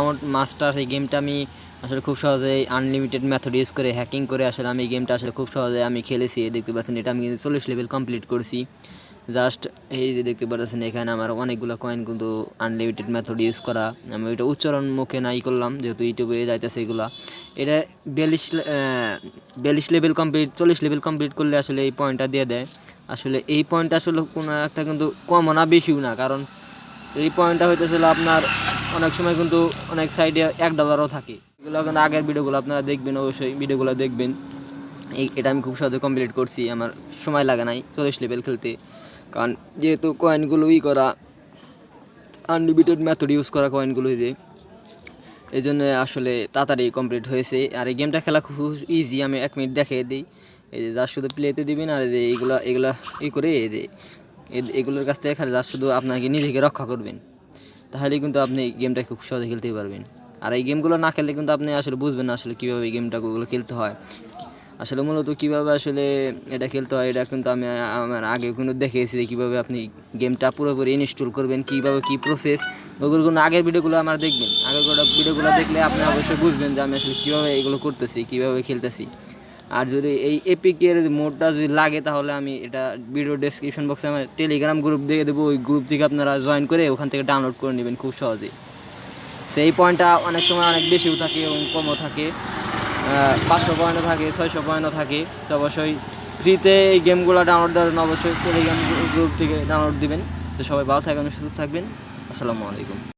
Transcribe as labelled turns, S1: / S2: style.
S1: আমার মাস্টার্স এই গেমটা আমি আসলে খুব সহজে আনলিমিটেড মেথড ইউজ করে হ্যাকিং করে আসলে আমি এই গেমটা আসলে খুব সহজে আমি খেলেছি। দেখতে পাচ্ছেন এটা আমি 40 লেভেল কমপ্লিট করছি। জাস্ট এই যে দেখতে পাচ্ছেন এখানে আমার অনেকগুলো কয়েন কিন্তু আনলিমিটেড মেথড ইউজ করা। আমি ওইটা উচ্চারণ মুখে নাই করলাম যেহেতু ইউটিউবে যাইতেছে এগুলা। এটা 42 লেভেল কমপ্লিট 40 লেভেল কমপ্লিট করলে আসলে এই পয়েন্টটা দিয়ে দেয়। আসলে এই পয়েন্টটা আসলে কোনো একটা কিন্তু কমও না বেশিও না, কারণ এই পয়েন্টটা হইতেছিল আপনার অনেক সময় কিন্তু অনেক সাইডে $1 থাকে। এগুলো কিন্তু আগের ভিডিওগুলো আপনারা দেখবেন, অবশ্যই ভিডিওগুলো দেখবেন। এটা আমি খুব সহজে কমপ্লিট করছি, আমার সময় লাগে নাই 40 লেভেল খেলতে, কারণ যেহেতু কয়েনগুলো করা আনলিমিটেড মেথড ইউজ করা কয়েনগুলো এই জন্য আসলে তাড়াতাড়ি কমপ্লিট হয়েছে। আর এই গেমটা খেলা খুব ইজি, আমি 1 মিনিট দেখিয়ে দিই। এই যে যা শুধু প্লেতে দিবেন আর এইগুলা করে এগুলোর কাছ থেকে যা শুধু আপনাকে নিজেকে রক্ষা করবেন, তাহলে কিন্তু আপনি এই গেমটা খুব সহজে খেলতে পারবেন। আর এই গেমগুলো না খেললে কিন্তু আপনি আসলে বুঝবেন না আসলে কীভাবে এই গেমটাগুলো খেলতে হয়। আসলে মূলত কীভাবে আসলে এটা খেলতে হয় এটা কিন্তু আমি আমার আগে কিন্তু দেখিয়েছি যে কীভাবে আপনি গেমটা পুরোপুরি ইনস্টল করবেন, কীভাবে কী প্রসেস। ওগুলো কিন্তু আগের ভিডিওগুলো আমার দেখবেন, আগের ভিডিওগুলো দেখলে আপনি অবশ্যই বুঝবেন যে আমি আসলে কীভাবে এগুলো করতেছি, কীভাবে খেলতেছি। আর যদি এই এপিকের মোডটা যদি লাগে তাহলে আমি এটা ভিডিও ডেসক্রিপশন বক্সে আমার টেলিগ্রাম গ্রুপ দিয়ে দেবো। ওই গ্রুপ থেকে আপনারা জয়েন করে ওখান থেকে ডাউনলোড করে নেবেন খুব সহজেই। সেই পয়েন্টটা অনেক সময় অনেক বেশিও থাকে এবং কমও থাকে, 500 পয়েন্টও থাকে, 600 পয়েন্টও থাকে। তো অবশ্যই ফ্রিতে এই গেমগুলো ডাউনলোড দেওয়ার জন্য অবশ্যই টেলিগ্রাম গ্রুপ থেকে ডাউনলোড দিবেন। তো সবাই ভালো থাকবেন, সুস্থ থাকবেন। আসসালামু আলাইকুম।